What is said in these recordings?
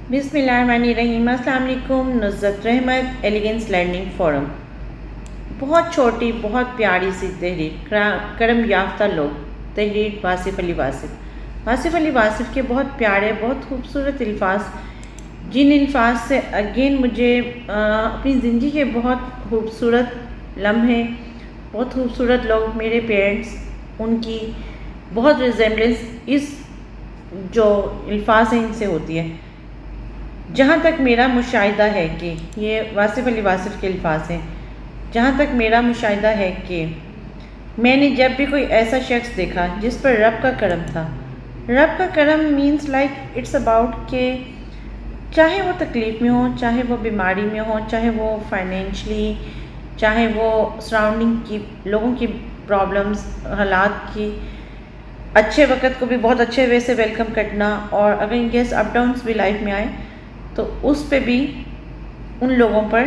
بسم اللہ الرحمن الرحیم۔ السلام علیکم۔ نصرت رحمت ایلیگنس لرننگ فورم، بہت چھوٹی بہت پیاری سی تحریر، کرم یافتہ لوگ، تحریر واصف علی واصف۔ واصف علی واصف کے بہت پیارے بہت خوبصورت الفاظ، جن الفاظ سے اگین مجھے اپنی زندگی کے بہت خوبصورت لمحے، بہت خوبصورت لوگ، میرے پیرنٹس، ان کی بہت ریزمبلنس اس جو الفاظ ہیں ان سے ہوتی ہے۔ جہاں تک میرا مشاہدہ ہے کہ یہ واصف علی واصف کے الفاظ ہیں، جہاں تک میرا مشاہدہ ہے کہ میں نے جب بھی کوئی ایسا شخص دیکھا جس پر رب کا کرم تھا، رب کا کرم مینس لائک اٹس اباؤٹ کہ چاہے وہ تکلیف میں ہو، چاہے وہ بیماری میں ہو، چاہے وہ فائنینشلی، چاہے وہ سراؤنڈنگ کی لوگوں کی پرابلمس، حالات کی، اچھے وقت کو بھی بہت اچھے وے سے ویلکم کرنا، اور اگر ان کیس اپ ڈاؤنس بھی لائف میں آئے تو اس پہ بھی ان لوگوں پر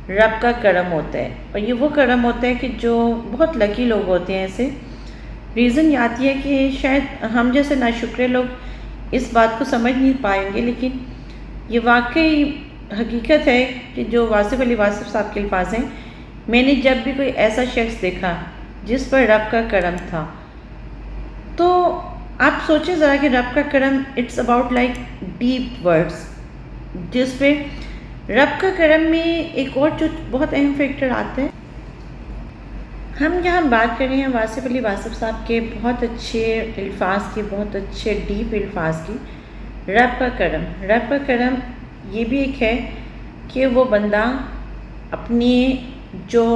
رب کا کرم ہوتا ہے۔ اور یہ وہ کرم ہوتا ہے کہ جو بہت لکی لوگ ہوتے ہیں ایسے۔ ریزن یہ آتی ہے کہ شاید ہم جیسے ناشکرے لوگ اس بات کو سمجھ نہیں پائیں گے، لیکن یہ واقعی حقیقت ہے کہ جو واصف علی واصف صاحب کے الفاظ ہیں، میں نے جب بھی کوئی ایسا شخص دیکھا جس پر رب کا کرم تھا، تو آپ سوچیں ذرا کہ رب کا کرم it's about like deep words, جس پہ رب کا کرم میں ایک اور جو بہت اہم فیکٹر آتا ہے۔ ہم یہاں بات کر رہے ہیں واصف علی واصف صاحب کے بہت اچھے الفاظ کی، بہت اچھے ڈیپ الفاظ کی۔ رب کا کرم، رب کا کرم یہ بھی ایک ہے کہ وہ بندہ اپنی جو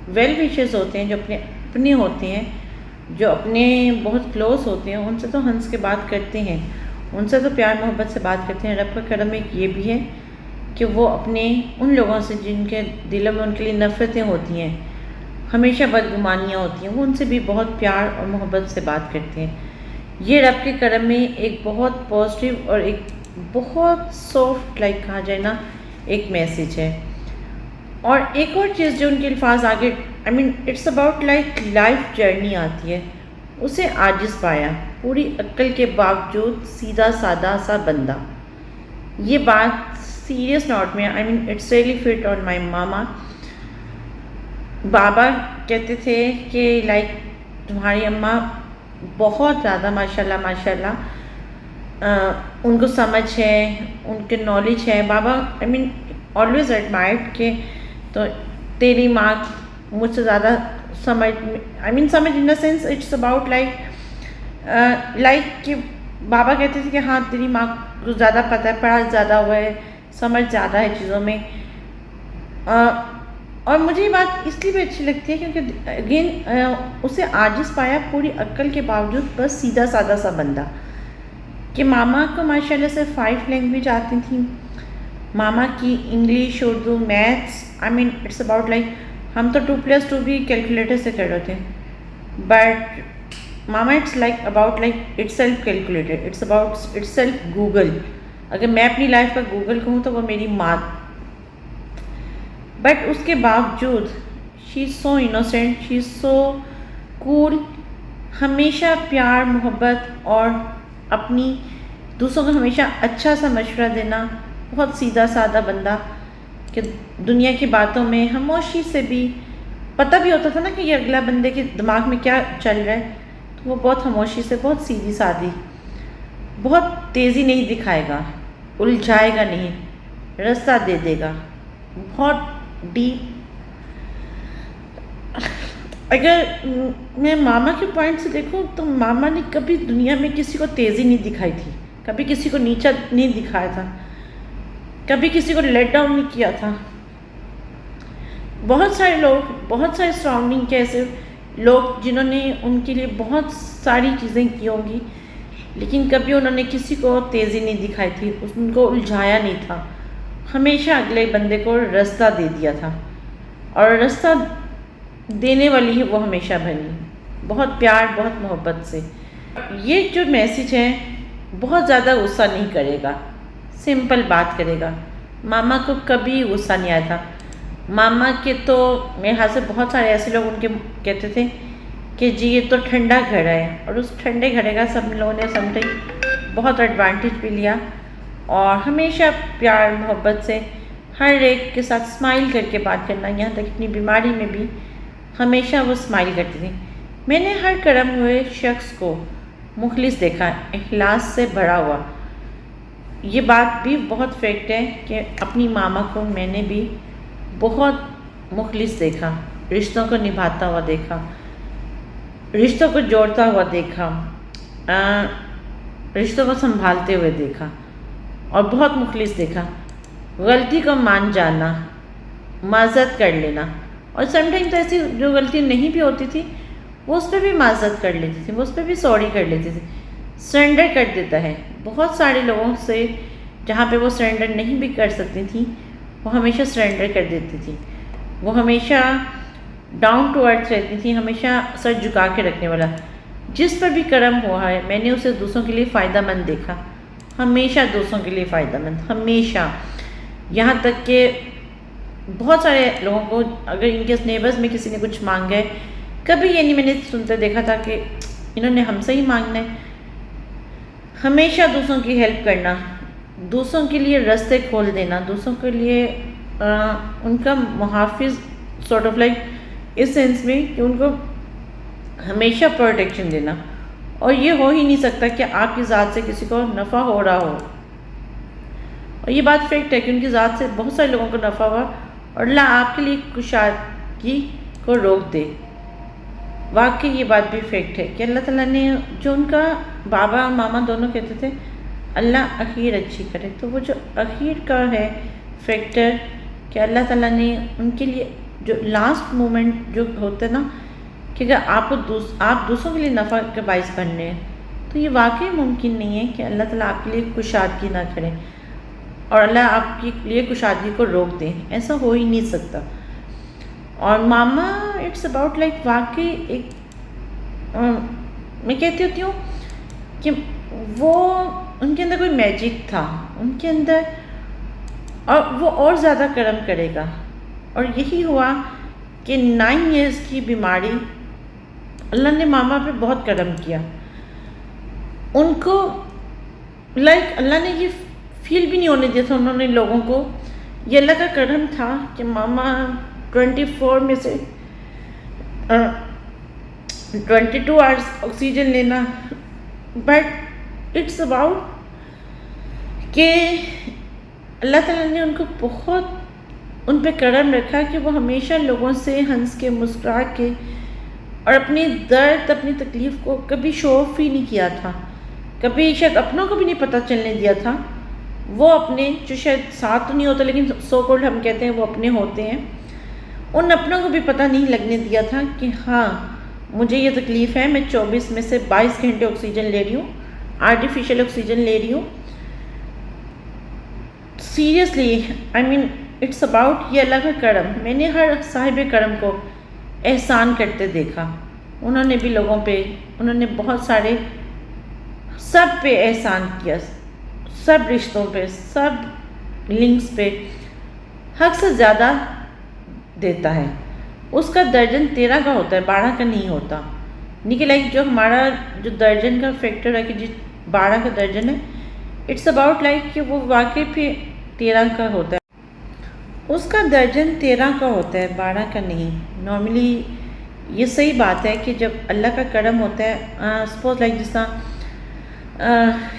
ویل وشز ہوتے ہیں، جو اپنے ہوتے ہیں، جو اپنے بہت کلوز ہوتے ہیں، ان سے تو ہنس کے بات کرتے ہیں، ان سے تو پیار محبت سے بات کرتے ہیں۔ رب کا کرم ایک یہ بھی ہے کہ وہ اپنے ان لوگوں سے جن کے دلوں میں ان کے لیے نفرتیں ہوتی ہیں، ہمیشہ بدگمانیاں ہوتی ہیں، وہ ان سے بھی بہت پیار اور محبت سے بات کرتے ہیں۔ یہ رب کے کرم میں ایک بہت پازیٹیو اور ایک بہت سافٹ لائک کہا جائے نا ایک میسیج ہے۔ اور ایک اور چیز جو ان کے الفاظ آگے it's about like life journey آتی ہے، اسے عاجز پایا پوری عقل کے باوجود سیدھا سادہ سا بندہ۔ یہ بات سیریس نوٹ میں اٹس ریئلی فٹ آن مائی ماما۔ بابا کہتے تھے کہ لائک تمہاری اماں بہت زیادہ ماشاءاللہ ان کو سمجھ ہے، ان کے نالج ہے۔ بابا آلویز ایڈمائرڈ کہ تو تیری ماں مجھ سے زیادہ سمجھ سمجھ in the sense it's about like کہ بابا کہتے تھے کہ ہاں تیری ماں کو زیادہ پتہ ہے، پڑھا زیادہ ہوا ہے، سمجھ زیادہ ہے چیزوں میں۔ اور مجھے یہ بات اس لیے بھی اچھی لگتی ہے کیونکہ اگین اسے عاجز پایا پوری عقل کے باوجود، بس سیدھا سادہ سا بندہ۔ کہ ماما کو ماشاءاللہ سے 5 لینگویج آتی تھیں، ماما کی English, Urdu, maths, it's about like ہم تو 2+2 بھی کیلکولیٹر سے کر رہے تھے، بٹ ماما it's like about like it's self calculator, it's about it's self Google. اگر میں اپنی لائف کا گوگل کہوں تو وہ میری ماں۔ بٹ اس کے باوجود شی از سو انوسینٹ، شی از سو کول، ہمیشہ پیار محبت اور اپنی دوسروں کو ہمیشہ اچھا سا مشورہ دینا، بہت سیدھا سادہ بندہ کہ دنیا کی باتوں میں خاموشی سے بھی پتہ بھی ہوتا تھا نا کہ یہ اگلا بندے کے دماغ میں کیا چل رہا ہے، تو وہ بہت خاموشی سے، بہت سیدھی سادی، بہت تیزی نہیں دکھائے گا، الجھائے گا نہیں، راستہ دے دے گا، بہت ڈیپ۔ اگر میں ماما کے پوائنٹ سے دیکھوں تو ماما نے کبھی دنیا میں کسی کو تیزی نہیں دکھائی تھی، کبھی کسی کو نیچا نہیں دکھایا تھا، کبھی کسی کو لیٹ ڈاؤن نہیں کیا تھا۔ بہت سارے لوگ، بہت سارے سراؤنڈنگ کے ایسے لوگ جنہوں نے ان کے لیے بہت ساری چیزیں کی ہوں گی، لیکن کبھی انہوں نے کسی کو تیزی نہیں دکھائی تھی، ان کو الجھایا نہیں تھا، ہمیشہ اگلے بندے کو راستہ دے دیا تھا، اور راستہ دینے والی ہی وہ ہمیشہ بنی، بہت پیار بہت محبت سے۔ یہ جو میسیج ہے بہت زیادہ غصہ نہیں کرے گا، سمپل بات کرے گا۔ ماما کو کبھی غصہ نہیں آیا تھا۔ ماما کے تو میرے خیال سے بہت سارے ایسے لوگ ان کے کہتے تھے کہ جی یہ تو ٹھنڈا گھڑا ہے، اور اس ٹھنڈے گھڑے کا سب لوگوں نے سم ٹائم بہت ایڈوانٹیج بھی لیا، اور ہمیشہ پیار محبت سے ہر ایک کے ساتھ اسمائل کر کے بات کرنا، یہاں تک اپنی بیماری میں بھی ہمیشہ وہ اسمائل کرتی تھی۔ میں نے ہر کرم ہوئے شخص کو مخلص دیکھا، اخلاص سے بھرا ہوا۔ یہ بات بھی بہت فیکٹ ہے کہ اپنی ماما کو میں نے بھی بہت مخلص دیکھا، رشتوں کو نبھاتا ہوا دیکھا، رشتوں کو جوڑتا ہوا دیکھا، رشتوں کو سنبھالتے ہوئے دیکھا اور بہت مخلص دیکھا۔ غلطی کو مان جانا، معذرت کر لینا، اور سم ٹائم تو ایسی جو غلطی نہیں بھی ہوتی تھی وہ اس پہ بھی معذرت کر لیتی تھی، وہ اس پہ بھی سوری کر لیتی تھی، سرنڈر کر دیتا ہے۔ بہت سارے لوگوں سے جہاں پہ وہ سرنڈر نہیں بھی کر سکتی تھیں وہ ہمیشہ سرنڈر کر دیتی تھی، وہ ہمیشہ ڈاؤن ٹو ارتھ رہتی تھی، ہمیشہ سر جھکا کے رکھنے والا۔ جس پر بھی کرم ہوا ہے میں نے اسے دوسروں کے لیے فائدہ مند دیکھا، ہمیشہ دوسروں کے لیے فائدہ مند، ہمیشہ۔ یہاں تک کہ بہت سارے لوگوں کو اگر ان کے نیبرز میں کسی نے کچھ مانگا ہے، کبھی یہ نہیں میں نے سنتے دیکھا تھا کہ انہوں نے ہم سے ہی مانگنا ہے۔ ہمیشہ دوسروں کی ہیلپ کرنا، دوسروں کے لیے راستے کھول دینا، دوسروں کے لیے ان کا محافظ سارٹ آف لائک، اس سینس میں کہ ان کو ہمیشہ پروٹیکشن دینا۔ اور یہ ہو ہی نہیں سکتا کہ آپ کی ذات سے کسی کو نفع ہو رہا ہو، اور یہ بات فیکٹ ہے کہ ان کی ذات سے بہت سارے لوگوں کو نفع ہوا اور اللہ آپ کے لیے کشادگی کو روک دے۔ واقعی یہ بات بھی فیکٹ ہے کہ اللہ تعالیٰ نے جو ان کا بابا اور ماما دونوں کہتے تھے اللہ اخیر اچھی کرے، تو وہ جو اخیر کا ہے فیکٹر کہ اللہ تعالیٰ نے ان کے لیے جو لاسٹ مومنٹ جو ہوتا ہے نا کہ اگر آپ دوسروں کے لیے نفع کا باعث بننے ہیں تو یہ واقعی ممکن نہیں ہے کہ اللہ تعالیٰ آپ کے لیے کشادگی نہ کرے اور اللہ آپ کے لیے کشادگی کو روک دیں، ایسا ہو ہی نہیں سکتا۔ اور ماما اٹس اباؤٹ لائک واقعی ایک میں کہتی ہوتی ہوں کہ وہ ان کے اندر کوئی میجک تھا ان کے اندر، اور وہ اور زیادہ کرم کرے گا۔ اور یہی ہوا کہ 9 ایئرس کی بیماری اللہ نے ماما پہ بہت کرم کیا، ان کو لائک اللہ نے یہ فیل بھی نہیں ہونے دیا تھا انہوں نے لوگوں کو، یہ اللہ کا کرم تھا کہ ماما 24 میں سے 22 آورس آکسیجن لینا، بٹ اٹس اباؤٹ کہ اللہ تعالیٰ نے ان کو بہت ان پہ کرم رکھا کہ وہ ہمیشہ لوگوں سے ہنس کے مسکرا کے اور اپنی درد اپنی تکلیف کو کبھی شو آف ہی نہیں کیا تھا، کبھی شاید اپنوں کو بھی نہیں پتہ چلنے دیا تھا۔ وہ اپنے جو شاید ساتھ تو نہیں ہوتا لیکن سو کالڈ ہم کہتے ہیں وہ اپنے ہوتے ہیں، ان اپنوں کو بھی پتہ نہیں لگنے دیا تھا کہ ہاں مجھے یہ تکلیف ہے، میں 24 میں سے 22 گھنٹے آکسیجن لے رہی ہوں، آرٹیفیشل آکسیجن لے رہی ہوں۔ Seriously I mean it's about یہ اللہ کا کرم۔ میں نے ہر صاحب کرم کو احسان کرتے دیکھا، انہوں نے بھی لوگوں پہ، انہوں نے بہت سارے سب پہ احسان کیا، سب رشتوں پہ، سب لنکس پہ حق سے زیادہ دیتا ہے۔ اس کا درجن 13 کا ہوتا ہے، 12 کا نہیں ہوتا۔ نہیں کہ لائک جو ہمارا جو درجن کا فیکٹر ہے کہ جی 12 کا درجن ہے، اٹس اباؤٹ لائک کہ وہ واقعی پہ 13 کا ہوتا ہے، اس کا درجن 13 کا ہوتا ہے، 12 کا نہیں۔ نارملی یہ صحیح بات ہے کہ جب اللہ کا کرم ہوتا ہے، سپوز لائک جس طرح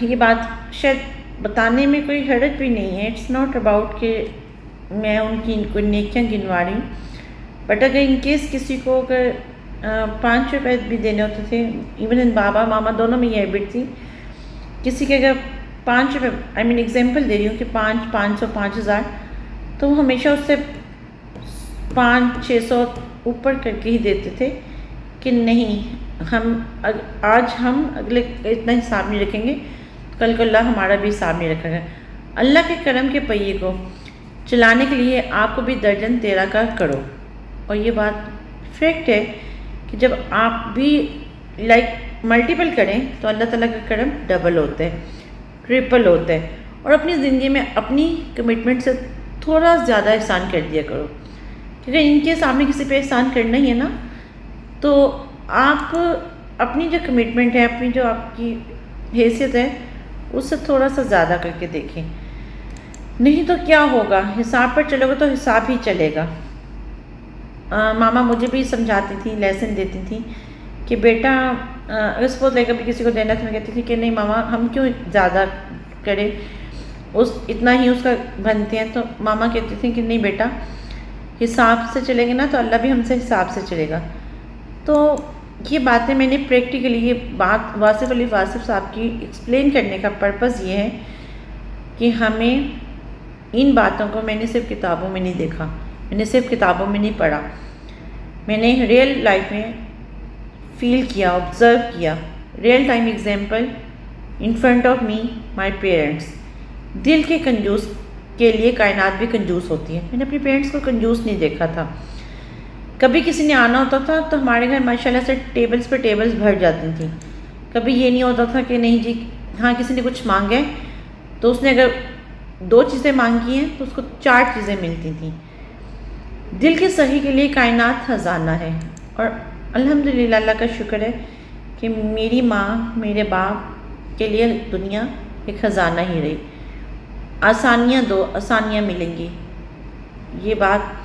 یہ بات شاید بتانے میں کوئی حرج بھی نہیں ہے، اٹس ناٹ اباؤٹ کہ میں ان کی کوئی نیکیاں گنوا رہی ہوں، بٹ اگر ان کیس کسی کو اگر 5 روپے بھی دینے ہوتے تھے، ایون ان بابا ماما دونوں میں یہ ہیبٹ تھی، کسی کے اگر 5 روپے آئی مین ایگزامپل دے رہی ہوں کہ 500 5000 تو وہ ہمیشہ اس سے 500-600 اوپر کر کے ہی دیتے تھے کہ نہیں آج ہم اگلے اتنا حساب نہیں رکھیں گے، کل کو اللہ ہمارا بھی حساب نہیں رکھے گا۔ اللہ کے کرم کے پہیے کو چلانے کے لیے آپ کو بھی درجن 13 کا کرو، اور یہ بات فیکٹ ہے کہ جب آپ بھی لائک ملٹیپل کریں تو اللہ تعالیٰ کا کرم ڈبل ہوتا ہے، ٹرپل ہوتا ہے۔ اور اپنی زندگی میں اپنی کمٹمنٹ سے تھوڑا زیادہ احسان کر دیا کرو، کیونکہ ان کے سامنے کسی پہ احسان کرنا ہی ہے نا، تو آپ اپنی جو کمٹمنٹ ہے، اپنی جو آپ کی حیثیت ہے اس سے تھوڑا سا زیادہ کر کے دیکھیں، نہیں تو کیا ہوگا، حساب پر چلو گے تو حساب ہی چلے گا۔ ماما مجھے بھی سمجھاتی تھی، لیسن دیتی تھی کہ بیٹا اگر سپوز لے کبھی کسی کو دینا تو میں کہتی تھی کہ نہیں ماما ہم کیوں زیادہ کریں، اتنا ہی اس کا بنتے ہیں۔ تو ماما کہتی تھی کہ نہیں بیٹا حساب سے چلیں گے نا تو اللہ بھی ہم سے حساب سے چلے گا۔ تو یہ باتیں میں نے پریکٹیکلی، یہ بات واصف علی واصف صاحب کی ایکسپلین کرنے کا پرپس یہ ہے کہ ہمیں ان باتوں کو میں نے صرف کتابوں میں نہیں دیکھا، میں نے صرف کتابوں میں نہیں پڑھا، میں نے ریئل لائف میں فیل کیا، آبزرو کیا، real time example in front of me my parents. دل کے کنجوس کے لیے کائنات بھی کنجوس ہوتی ہے۔ میں نے اپنے پیرنٹس کو کنجوس نہیں دیکھا تھا۔ کبھی کسی نے آنا ہوتا تھا تو ہمارے گھر ماشاءاللہ سے ٹیبلز پہ ٹیبلز بھر جاتی تھیں۔ کبھی یہ نہیں ہوتا تھا کہ نہیں جی ہاں کسی نے کچھ مانگا ہے تو اس نے اگر 2 چیزیں مانگی ہیں تو اس کو 4 چیزیں ملتی تھیں۔ دل کے صحیح کے لیے کائنات خزانہ ہے، اور الحمدللہ اللہ کا شکر ہے کہ میری ماں میرے باپ کے لیے دنیا ایک خزانہ ہی رہی۔ آسانیاں دو آسانیاں ملیں گی، یہ بات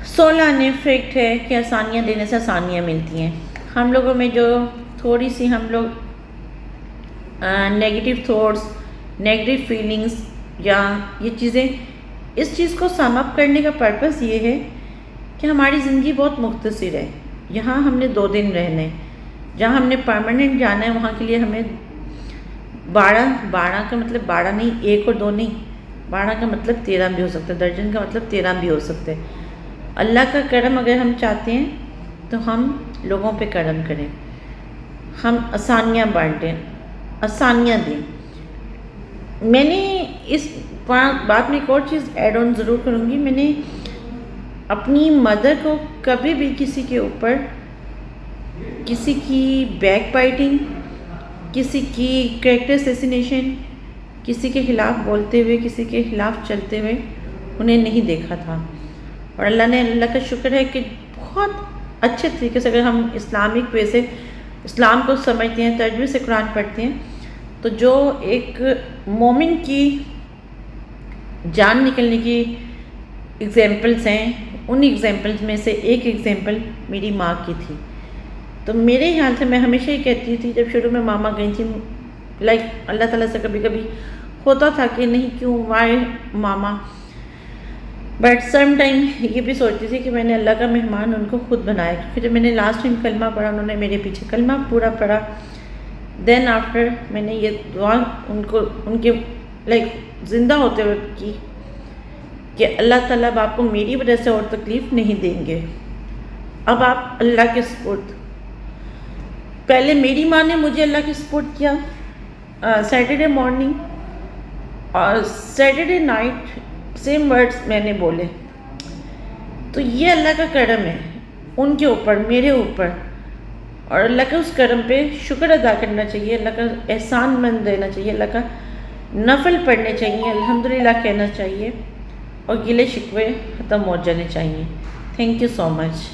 16 نے فیکٹ ہے کہ آسانیاں دینے سے آسانیاں ملتی ہیں۔ ہم لوگوں میں جو تھوڑی سی ہم لوگ نیگیٹو تھاٹس، نیگیٹو فیلنگس یا یہ چیزیں، اس چیز کو سم اپ کرنے کا پرپس یہ ہے کہ ہماری زندگی بہت مختصر ہے۔ یہاں ہم نے 2 دن رہنے، جہاں ہم نے پرماننٹ جانا ہے وہاں کے لیے ہمیں 12 کا مطلب 12 نہیں، 1 اور 2 نہیں، 12 کا مطلب 13 بھی ہو سکتا ہے، درجن کا مطلب 13 بھی ہو سکتا ہے۔ اللہ کا کرم اگر ہم چاہتے ہیں تو ہم لوگوں پہ کرم کریں، ہم آسانیاں بانٹیں، آسانیاں دیں۔ میں نے اس بات میں ایک اور چیز ایڈ آن ضرور کروں گی، میں نے اپنی مدر کو کبھی بھی کسی کے اوپر کسی کی بیک بائٹنگ، کسی کی کریکٹر اسیسینیشن، کسی کے خلاف بولتے ہوئے، کسی کے خلاف چلتے ہوئے انہیں نہیں دیکھا تھا۔ اور اللہ کا شکر ہے کہ بہت اچھے طریقے سے اگر ہم اسلامک وے سے اسلام کو سمجھتے ہیں، ترجمے سے قرآن پڑھتے ہیں، تو جو ایک مومن کی جان نکلنے کی ایگزامپلس ہیں، ان ایگزامپلس میں سے ایک ایگزامپل میری ماں کی تھی۔ تو میرے خیال سے میں ہمیشہ ہی کہتی تھی جب شروع میں ماما گئی تھی، اللہ تعالیٰ سے کبھی کبھی ہوتا تھا کہ نہیں کیوں وائی ماما، بٹ سم ٹائم یہ بھی سوچتی تھی کہ میں نے اللہ کا مہمان ان کو خود بنایا، کیونکہ جب میں نے لاسٹ ٹائم کلمہ پڑھا انہوں نے میرے پیچھے کلمہ پورا پڑھا، دین آفٹر میں نے یہ دعا ان کے زندہ ہوتے ہوئے کی کہ اللہ تعالیٰ اب آپ کو میری وجہ سے اور تکلیف نہیں دیں گے، اب آپ اللہ کے سپرد۔ پہلے میری ماں نے مجھے اللہ کے سپرد کیا سیٹرڈے مارننگ، اور سیٹرڈے نائٹ سیم ورڈز میں نے بولے، تو یہ اللہ کا کرم ہے ان کے اوپر، میرے اوپر، اور اللہ کا اس کرم پہ شکر ادا کرنا چاہیے، اللہ کا احسان مند رہنا چاہیے، اللہ کا نفل پڑھنے چاہیے، الحمدللہ کہنا چاہیے، اور گلے شکوے ختم ہو جانے چاہیے۔ Thank you so much.